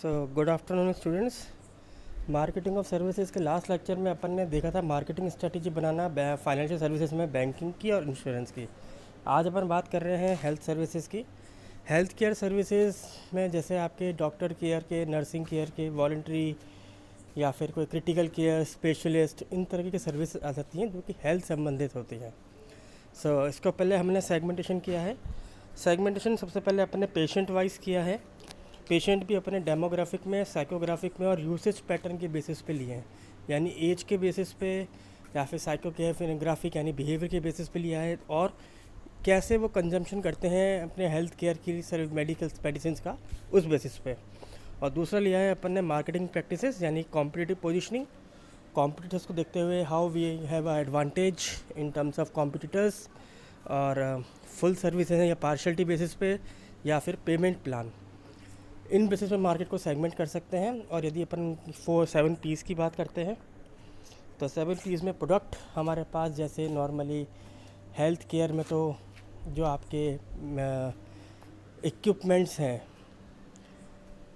So good afternoon students. Marketing of services के last lecture में अपन ने देखा था मार्केटिंग स्ट्रेटेजी बनाना फाइनेंशियल सर्विसेज में बैंकिंग की और इंश्योरेंस की। आज अपन बात कर रहे हैं हेल्थ सर्विसेज की। हेल्थ केयर सर्विसेज में जैसे आपके डॉक्टर केयर के, नर्सिंग केयर के, वॉलंटरी या फिर कोई क्रिटिकल केयर स्पेशलिस्ट, इन तरह की सर्विस आ जाती हैं जो कि हेल्थ संबंधित होती हैं। सो इसको पहले हमने सेगमेंटेशन किया है। सेगमेंटेशन सबसे पहले अपन ने पेशेंट वाइज किया है। पेशेंट भी अपने डेमोग्राफिक में, साइकोग्राफिक में और यूसेज पैटर्न के बेसिस पे लिए हैं, यानी एज के बेसिस पे या फिर साइकोग्राफिक यानी बिहेवियर के बेसिस पे लिया है, और कैसे वो कंजम्पशन करते हैं अपने हेल्थ केयर की मेडिकल मेडिसिन का, उस बेसिस पे। और दूसरा लिया है अपन ने मार्केटिंग प्रैक्टिसेस यानी कॉम्पिटिटिव पोजीशनिंग, कॉम्पिटिटर्स को देखते हुए how we have a advantage in terms of competitors, और फुल सर्विसेज या पार्शलिटी बेसिस पे या फिर पेमेंट प्लान, इन बेसिस पे मार्केट को सेगमेंट कर सकते हैं। और यदि अपन 7 पीस की बात करते हैं तो 7 पीस में प्रोडक्ट हमारे पास जैसे नॉर्मली हेल्थ केयर में तो जो आपके इक्विपमेंट्स हैं,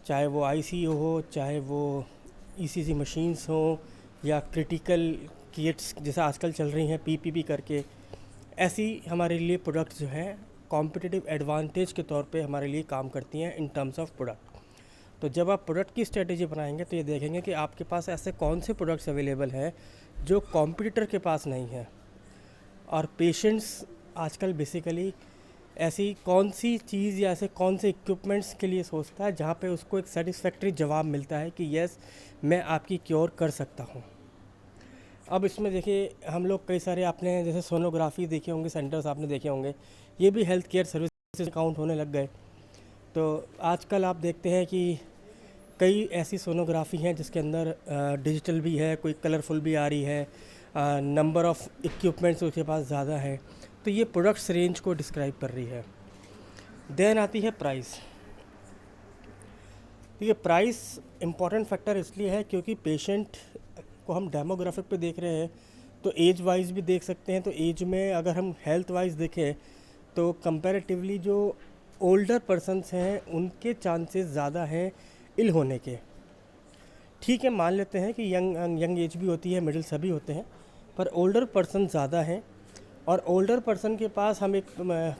चाहे वो आईसीयू हो, चाहे वो ईसीजी मशीन्स हो, या क्रिटिकल किट्स जैसे आजकल चल रही हैं पीपीपी करके, ऐसी हमारे लिए प्रोडक्ट्स जो हैं कॉम्पिटिटिव एडवांटेज के तौर पे हमारे लिए काम करती हैं इन टर्म्स ऑफ प्रोडक्ट। तो जब आप प्रोडक्ट की स्ट्रेटेजी बनाएंगे तो ये देखेंगे कि आपके पास ऐसे कौन से प्रोडक्ट्स अवेलेबल हैं जो कॉम्पिटिटर के पास नहीं है। और पेशेंट्स आजकल बेसिकली ऐसी कौन सी चीज़ या ऐसे कौन से इक्विपमेंट्स के लिए सोचता है जहाँ पे उसको एक सेटिस्फैक्ट्री जवाब मिलता है कि यस, मैं आपकी क्योर कर सकता हूँ। अब इसमें देखिए, हम लोग कई सारे आपने जैसे सोनोग्राफी देखे होंगे, सेंटर्स आपने देखे होंगे, ये भी हेल्थ केयर सर्विसेज काउंट होने लग गए। तो आजकल आप देखते हैं कि कई ऐसी सोनोग्राफी हैं जिसके अंदर डिजिटल भी है, कोई कलरफुल भी आ रही है, नंबर ऑफ़ इक्विपमेंट्स उसके पास ज़्यादा है। तो ये प्रोडक्ट्स रेंज को डिस्क्राइब कर रही है। देन आती है प्राइस। तो ये प्राइस इम्पॉर्टेंट फैक्टर इसलिए है क्योंकि पेशेंट को हम डेमोग्राफिक पे देख रहे हैं, तो एज वाइज भी देख सकते हैं। तो एज में अगर हम हेल्थ वाइज देखें तो कंपैरेटिवली जो ओल्डर पर्सनस हैं उनके चांसेस ज़्यादा हैं इल होने के। ठीक है, मान लेते हैं कि यंग एज भी होती है, मिडिल सभी होते हैं, पर ओल्डर पर्सन ज़्यादा हैं। और ओल्डर पर्सन के पास हम एक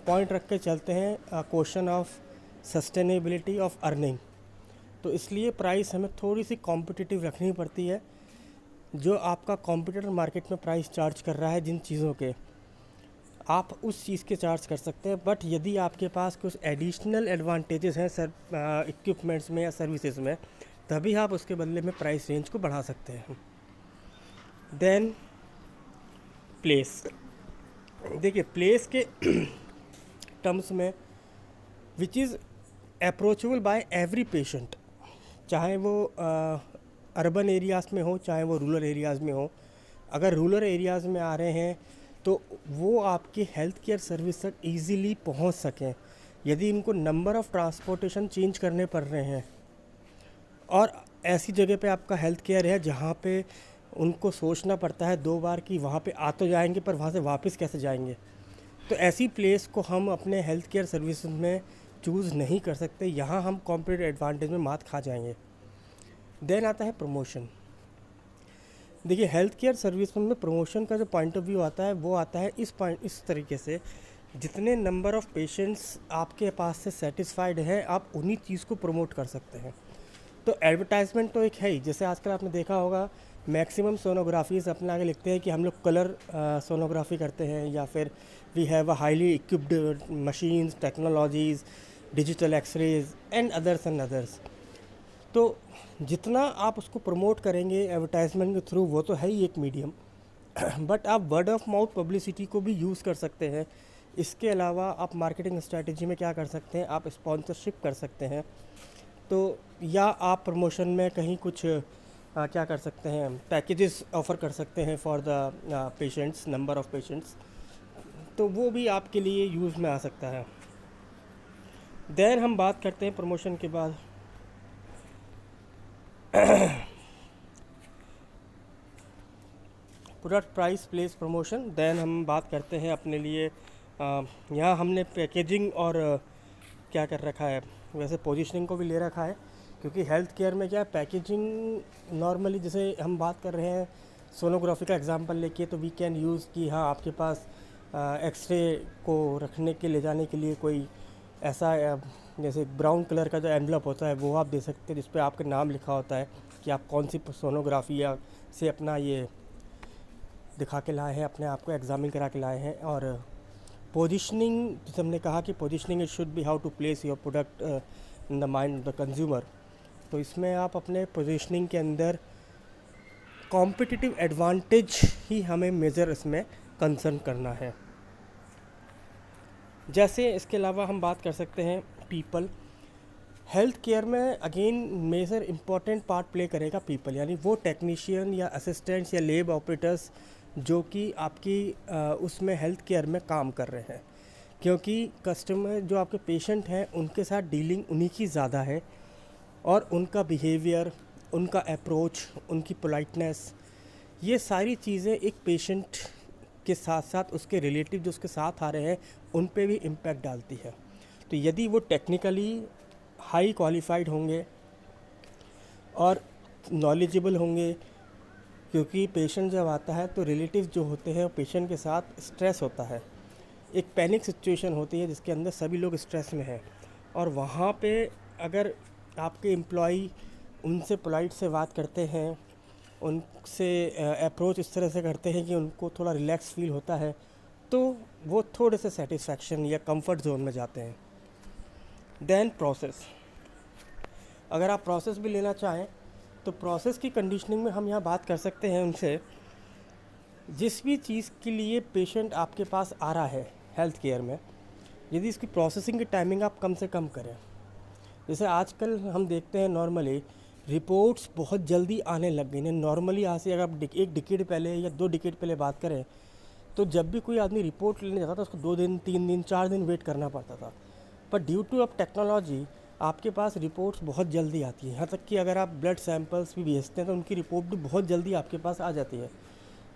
पॉइंट रख के चलते हैं, question of sustainability of earning. तो इसलिए प्राइस हमें थोड़ी सी कॉम्पिटिटिव रखनी पड़ती है। जो आपका कॉम्पिटिटर मार्केट में प्राइस चार्ज कर रहा है जिन चीज़ों के, आप उस चीज़ के चार्ज कर सकते हैं। बट यदि आपके पास कुछ एडिशनल एडवांटेजेस हैं इक्विपमेंट्स में या सर्विसेज में, तभी आप उसके बदले में प्राइस रेंज को बढ़ा सकते हैं। Then place. देखिए, प्लेस के टर्म्स में which is approachable by every patient, चाहे वो अर्बन एरियाज़ में हो, चाहे वो रूरल एरियाज़ में हो। अगर रूरल एरियाज़ में आ रहे हैं तो वो आपके हेल्थ केयर सर्विस तक ईज़िली पहुंच सकें। यदि इनको नंबर ऑफ़ ट्रांसपोर्टेशन चेंज करने पड़ रहे हैं, और ऐसी जगह पे आपका हेल्थ केयर है जहाँ पे उनको सोचना पड़ता है 2 बार कि वहाँ पे आ तो जाएंगे पर वहाँ से वापस कैसे जाएंगे, तो ऐसी प्लेस को हम अपने हेल्थ केयर सर्विस में चूज़ नहीं कर सकते। यहाँ हम कॉम्पिटिटिव एडवांटेज में मात खा जाएंगे। देन आता है प्रमोशन। देखिए, हेल्थ केयर सर्विस में प्रमोशन का जो पॉइंट ऑफ व्यू आता है वो आता है इस तरीके से, जितने नंबर ऑफ़ पेशेंट्स आपके पास से सेटिस्फाइड हैं आप उन्हीं चीज़ को प्रमोट कर सकते हैं। तो एडवर्टाइजमेंट तो एक है ही। जैसे आजकल आपने देखा होगा मैक्सिमम सोनोग्राफीज अपने आगे लिखते हैं कि हम लोग कलर सोनोग्राफी करते हैं, या फिर we have a highly equipped machines, technologies, digital x-rays and others. तो जितना आप उसको प्रमोट करेंगे एडवर्टाइजमेंट के थ्रू, वो तो है ही एक मीडियम, बट आप वर्ड ऑफ माउथ पब्लिसिटी को भी यूज़ कर सकते हैं। इसके अलावा आप मार्केटिंग स्ट्रेटजी में क्या कर सकते हैं, आप स्पॉन्सरशिप कर सकते हैं। तो या आप प्रमोशन में कहीं कुछ क्या कर सकते हैं, पैकेजेस ऑफ़र कर सकते हैं for the patients, number of patients, तो वो भी आपके लिए यूज़ में आ सकता है। देन हम बात करते हैं प्रमोशन के बाद product price place promotion. Then हम बात करते हैं अपने लिए, यहाँ हमने पैकेजिंग और क्या कर रखा है, वैसे पोजीशनिंग को भी ले रखा है क्योंकि हेल्थ केयर में क्या है, पैकेजिंग नॉर्मली जैसे हम बात कर रहे हैं सोनोग्राफी का एग्जांपल लेके, तो वी कैन यूज़ कि हाँ आपके पास एक्सरे को रखने के ले जाने के लिए कोई ऐसा जैसे ब्राउन कलर का जो एनवलप होता है वो आप दे सकते हैं, जिस पे आपका नाम लिखा होता है कि आप कौन सी सोनोग्राफी या से अपना ये दिखा के लाए हैं, अपने आप को एग्जामिन करा के लाए हैं। और पोजिशनिंग, जैसे हमने कहा कि positioning it should be how to place your product in the mind of the consumer. तो इसमें आप अपने पोजिशनिंग के अंदर कॉम्पिटिटिव एडवांटेज ही हमें मेजर इसमें कंसर्न करना है। जैसे इसके अलावा हम बात कर सकते हैं पीपल। हेल्थ केयर में again major important part play करेगा पीपल, यानी वो टेक्नीशियन या असिस्टेंट्स या लेब ऑपरेटर्स जो कि आपकी उसमें हेल्थ केयर में काम कर रहे हैं, क्योंकि कस्टमर जो आपके पेशेंट हैं उनके साथ डीलिंग उन्हीं की ज़्यादा है, और उनका बिहेवियर, उनका अप्रोच, उनकी पोलाइटनेस, ये सारी चीज़ें एक पेशेंट के साथ साथ उसके रिलेटिव जो उसके साथ आ रहे हैं उन पे भी इम्पैक्ट डालती है। तो यदि वो टेक्निकली हाई क्वालिफाइड होंगे और नॉलेजेबल होंगे, क्योंकि पेशेंट जब आता है तो रिलेटिव जो होते हैं पेशेंट के साथ स्ट्रेस होता है, एक पैनिक सिचुएशन होती है जिसके अंदर सभी लोग स्ट्रेस में हैं, और वहाँ पे अगर आपके एम्प्लॉई उनसे पोलाइट से बात करते हैं, उनसे अप्रोच इस तरह से करते हैं कि उनको थोड़ा रिलैक्स फील होता है, तो वो थोड़े से सेटिस्फैक्शन या कंफर्ट जोन में जाते हैं। देन प्रोसेस, अगर आप प्रोसेस भी लेना चाहें तो प्रोसेस की कंडीशनिंग में हम यहाँ बात कर सकते हैं उनसे, जिस भी चीज़ के लिए पेशेंट आपके पास आ रहा है हेल्थ केयर में, यदि इसकी प्रोसेसिंग की टाइमिंग आप कम से कम करें। जैसे आजकल हम देखते हैं नॉर्मली रिपोर्ट्स बहुत जल्दी आने लग गई हैं। नॉर्मली आज से अगर आप एक डिकेड पहले या 2 डिकेड पहले बात करें तो जब भी कोई आदमी रिपोर्ट लेने जाता था उसको 2 दिन, 3 दिन, 4 दिन वेट करना पड़ता था। पर ड्यू टू अब टेक्नोलॉजी आपके पास रिपोर्ट्स बहुत जल्दी आती है, यहाँ तक कि अगर आप ब्लड सैंपल्स भी भेजते हैं तो उनकी रिपोर्ट भी बहुत जल्दी आपके पास आ जाती है।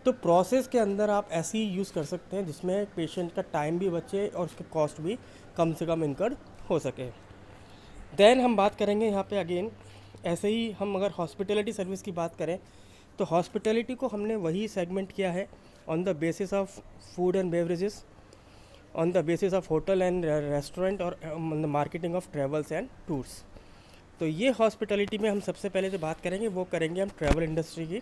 तो प्रोसेस के अंदर आप ऐसी यूज़ कर सकते हैं जिसमें पेशेंट का टाइम भी बचे और उसके कॉस्ट भी कम से कम इनकर्ड हो सके। देन हम बात करेंगे यहाँ पे अगेन, ऐसे ही हम अगर हॉस्पिटैलिटी सर्विस की बात करें तो हॉस्पिटैलिटी को हमने वही सेगमेंट किया है on the basis of food and beverages, on the basis of hotel and restaurant, और on the marketing of travels and tours. तो ये हॉस्पिटैलिटी में हम सबसे पहले जो बात करेंगे वो करेंगे हम ट्रैवल इंडस्ट्री की।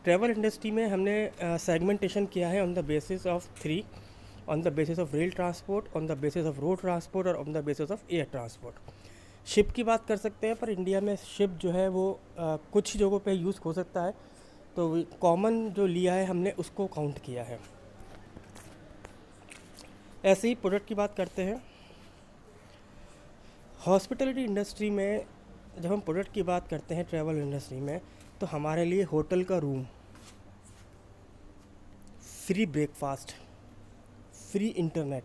ट्रैवल इंडस्ट्री में हमने सेगमेंटेशन किया है on the basis of 3, on the basis of rail transport, on the basis of road transport और on the basis of air transport. Ship की बात कर सकते हैं, पर इंडिया में शिप जो है वो कुछ जगहों पे यूज़ हो सकता है, तो कॉमन जो लिया है हमने उसको काउंट किया है। ऐसे ही प्रोडक्ट की बात करते हैं। हॉस्पिटैलिटी इंडस्ट्री में जब हम प्रोडक्ट की बात करते हैं ट्रैवल इंडस्ट्री में, तो हमारे लिए होटल का room, free breakfast, free internet,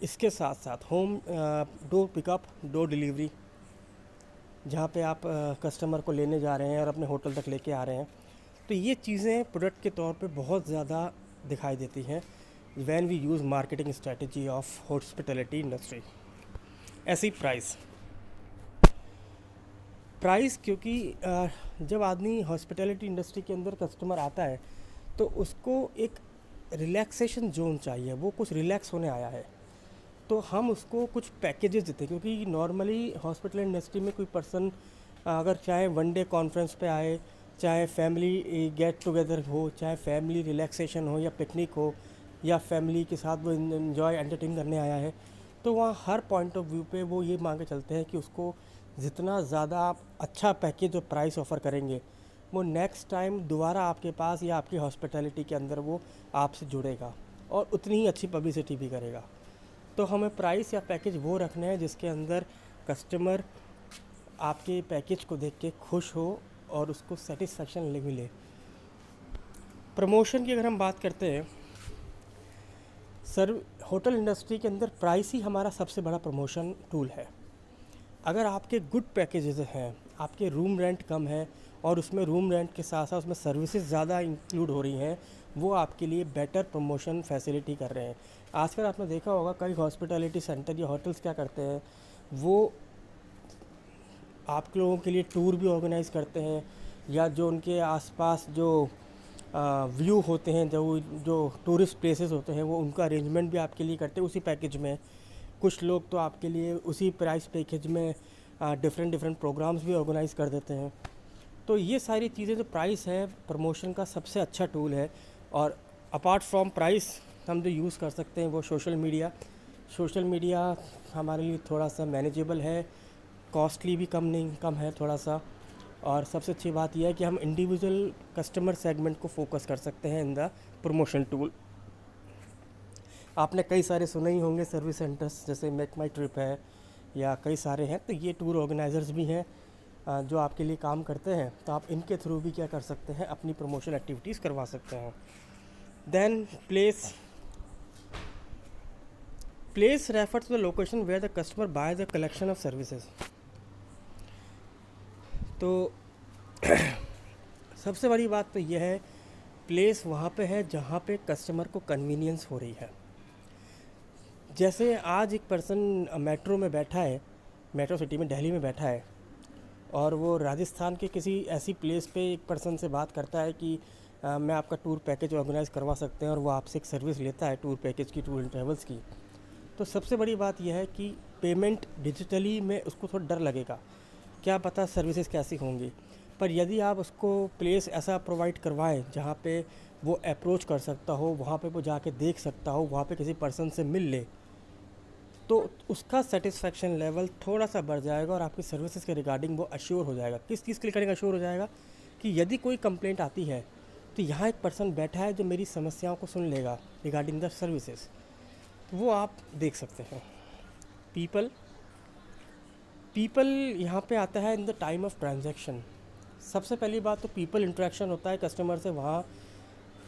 इसके साथ साथ home door pickup, door delivery, जहाँ पे आप कस्टमर को लेने जा रहे हैं और अपने होटल तक लेके आ रहे हैं, तो ये चीज़ें प्रोडक्ट के तौर पे बहुत ज़्यादा दिखाई देती हैं when we use marketing strategy of hospitality industry. ऐसी प्राइस क्योंकि जब आदमी हॉस्पिटैलिटी इंडस्ट्री के अंदर कस्टमर आता है तो उसको एक रिलैक्सेशन जोन चाहिए, वो कुछ रिलैक्स होने आया है, तो हम उसको कुछ पैकेजेस देते हैं। क्योंकि नॉर्मली हॉस्पिटल इंडस्ट्री में कोई पर्सन अगर चाहे 1 डे कॉन्फ्रेंस पे आए, चाहे फैमिली गेट टुगेदर हो, चाहे फैमिली रिलैक्सेशन हो या पिकनिक हो, या फैमिली के साथ वो इन्जॉय एंटरटेन करने आया है, तो वहाँ हर पॉइंट ऑफ व्यू पे वो ये मांग के चलते हैं कि उसको जितना ज़्यादा आप अच्छा पैकेज और प्राइस ऑफ़र करेंगे, वो नेक्स्ट टाइम दोबारा आपके पास या आपकी हॉस्पिटैलिटी के अंदर वो आपसे जुड़ेगा और उतनी ही अच्छी पब्लिसिटी भी करेगा। तो हमें प्राइस या पैकेज वो रखने हैं जिसके अंदर कस्टमर आपके पैकेज को देख के खुश हो और उसको सेटिस्फैक्शन मिले। प्रमोशन की अगर हम बात करते हैं, सर होटल इंडस्ट्री के अंदर प्राइस ही हमारा सबसे बड़ा प्रमोशन टूल है। अगर आपके गुड पैकेजेस हैं, आपके रूम रेंट कम है और उसमें रूम रेंट के साथ साथ उसमें सर्विसेज ज़्यादा इंक्लूड हो रही हैं, वो आपके लिए बेटर प्रमोशन फैसिलिटी कर रहे हैं। आजकल आपने देखा होगा कई हॉस्पिटैलिटी सेंटर या होटल्स क्या करते हैं, वो आप लोगों के लिए टूर भी ऑर्गेनाइज़ करते हैं, या जो उनके आसपास जो व्यू होते हैं, जो जो टूरिस्ट प्लेसेस होते हैं, वो उनका अरेंजमेंट भी आपके लिए करते हैं उसी पैकेज में। कुछ लोग तो आपके लिए उसी प्राइस पैकेज में डिफरेंट डिफरेंट प्रोग्राम्स भी ऑर्गेनाइज़ कर देते हैं। तो ये सारी चीज़ें, जो प्राइस है प्रमोशन का सबसे अच्छा टूल है। और अपार्ट फ्रॉम प्राइस हम जो यूज़ कर सकते हैं वो सोशल मीडिया हमारे लिए थोड़ा सा मैनेजेबल है, कॉस्टली भी कम है थोड़ा सा। और सबसे अच्छी बात यह है कि हम इंडिविजुअल कस्टमर सेगमेंट को फोकस कर सकते हैं इन द प्रमोशन टूल। आपने कई सारे सुने ही होंगे सर्विस सेंटर्स, जैसे मेक माई ट्रिप है या कई सारे हैं। तो ये टूर ऑर्गेनाइज़र्स भी हैं जो आपके लिए काम करते हैं। तो आप इनके थ्रू भी क्या कर सकते हैं, अपनी प्रमोशन एक्टिविटीज़ करवा सकते हैं। Then place refer to the location where the customer by the collection of services. तो सबसे बड़ी बात तो यह है, प्लेस वहाँ पे है जहाँ पे कस्टमर को कन्वीनियंस हो रही है। जैसे आज एक पर्सन मेट्रो में बैठा है, मेट्रो सिटी में दिल्ली में बैठा है, और वो राजस्थान के किसी ऐसी प्लेस पे एक पर्सन से बात करता है कि मैं आपका टूर पैकेज ऑर्गेनाइज़ करवा सकते हैं, और वो आपसे एक सर्विस लेता है टूर पैकेज की, टूर एंड ट्रैवल्स की। तो सबसे बड़ी बात यह है कि पेमेंट डिजिटली में उसको थोड़ा डर लगेगा, क्या पता सर्विसेज कैसी होंगी। पर यदि आप उसको प्लेस ऐसा प्रोवाइड करवाएं जहाँ पे वो अप्रोच कर सकता हो, वहाँ पे वो जाके देख सकता हो, वहाँ पे किसी पर्सन से मिल ले, तो उसका सेटिस्फेक्शन लेवल थोड़ा सा बढ़ जाएगा और आपकी सर्विसेज के रिगार्डिंग वो अश्योर हो जाएगा। किस चीज़ के रिगार्डिंग अश्योर हो जाएगा कि यदि कोई कंप्लेंट आती है तो यहाँ एक पर्सन बैठा है जो मेरी समस्याओं को सुन लेगा रिगार्डिंग द सर्विसेज। तो वो आप देख सकते हैं। पीपल यहाँ पे आता है in the time of transaction. सबसे पहली बात तो पीपल इंटरेक्शन होता है कस्टमर से वहाँ,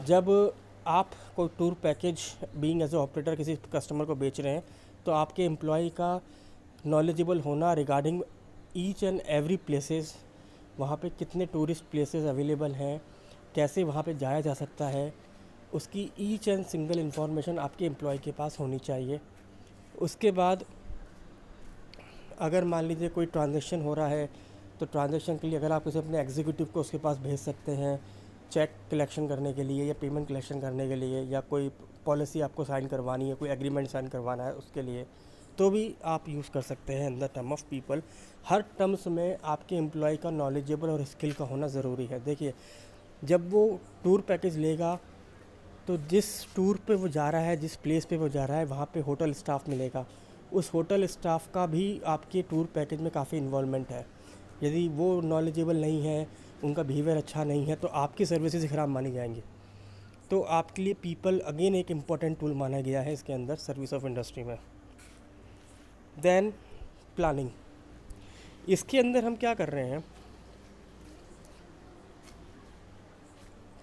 जब आप कोई tour package being as a operator किसी कस्टमर को बेच रहे हैं, तो आपके एम्प्लॉय का नॉलेजेबल होना regarding each and every places, वहाँ पे कितने टूरिस्ट प्लेसेस अवेलेबल हैं, कैसे वहाँ पे जाया जा सकता है, उसकी ईच एंड सिंगल इन्फॉर्मेशन आपके एम्प्लॉय के पास होनी चाहिए। उसके बाद अगर मान लीजिए कोई ट्रांजैक्शन हो रहा है, तो ट्रांजैक्शन के लिए अगर आप किसी अपने एग्जीक्यूटिव को उसके पास भेज सकते हैं चेक कलेक्शन करने के लिए या पेमेंट कलेक्शन करने के लिए, या कोई पॉलिसी आपको साइन करवानी है, कोई एग्रीमेंट साइन करवाना है उसके लिए, तो भी आप यूज़ कर सकते हैं in the term of people. Her terms में आपके एम्प्लॉय का नॉलेजेबल और स्किल का होना ज़रूरी है। देखिए, जब वो टूर पैकेज लेगा तो जिस टूर पे वो जा रहा है, जिस प्लेस पे वो जा रहा है, वहाँ पे होटल स्टाफ मिलेगा। उस होटल स्टाफ का भी आपके टूर पैकेज में काफ़ी इन्वॉल्वमेंट है। यदि वो नॉलेजेबल नहीं है, उनका बिहेवियर अच्छा नहीं है, तो आपकी सर्विसेज ख़राब मानी जाएंगी। तो आपके लिए पीपल अगेन एक इम्पॉर्टेंट टूल माना गया है इसके अंदर सर्विस ऑफ इंडस्ट्री में। देन प्लानिंग, इसके अंदर हम क्या कर रहे हैं,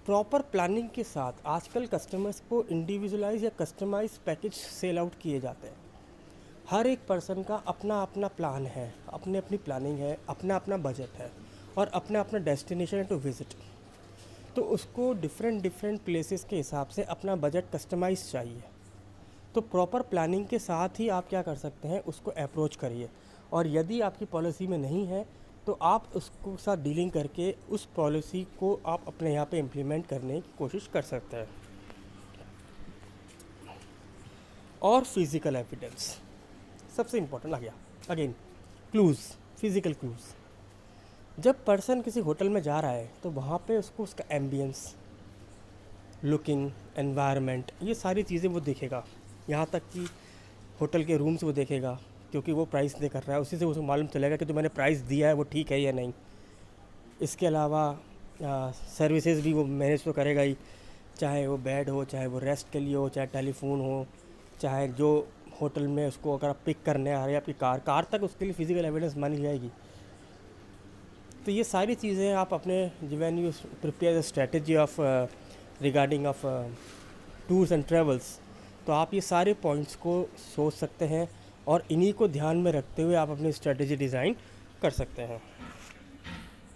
प्रॉपर प्लानिंग के साथ आजकल कस्टमर्स को इंडिविजुअलाइज या कस्टमाइज पैकेज सेल आउट किए जाते हैं। हर एक पर्सन का अपना अपना प्लान है, अपनी अपनी प्लानिंग है, अपना अपना बजट है, और अपना अपना डेस्टिनेशन है टू विज़िट। तो उसको डिफरेंट प्लेसेस के हिसाब से अपना बजट कस्टमाइज चाहिए। तो प्रॉपर प्लानिंग के साथ ही आप क्या कर सकते हैं, उसको अप्रोच करिए। और यदि आपकी पॉलिसी में नहीं है, तो आप उसको साथ डीलिंग करके उस पॉलिसी को आप अपने यहाँ पे इम्प्लीमेंट करने की कोशिश कर सकते हैं। और फिज़िकल एविडेंस सबसे इम्पोर्टेंट आ गया। Again clues, physical clues. जब पर्सन किसी होटल में जा रहा है तो वहाँ पे उसको उसका एम्बियंस, लुकिंग, एनवायरनमेंट, ये सारी चीज़ें वो देखेगा। यहाँ तक कि होटल के रूम्स वो देखेगा, क्योंकि वो प्राइस दे कर रहा है, उसी से उसको मालूम चलेगा कि जो मैंने प्राइस दिया है वो ठीक है या नहीं। इसके अलावा सर्विसेज भी वो मैनेज तो करेगा ही, चाहे वो बेड हो, चाहे वो रेस्ट के लिए हो, चाहे टेलीफोन हो, चाहे जो होटल में उसको अगर आप पिक करने आ रहे हैं आपकी कार तक उसके लिए फ़िज़िकल एविडेंस मानी जाएगी। तो ये सारी चीज़ें आप अपने when you prepare the strategy of regarding of tours and travels, तो आप ये सारे पॉइंट्स को सोच सकते हैं और इन्हीं को ध्यान में रखते हुए आप अपनी स्ट्रेटजी डिज़ाइन कर सकते हैं।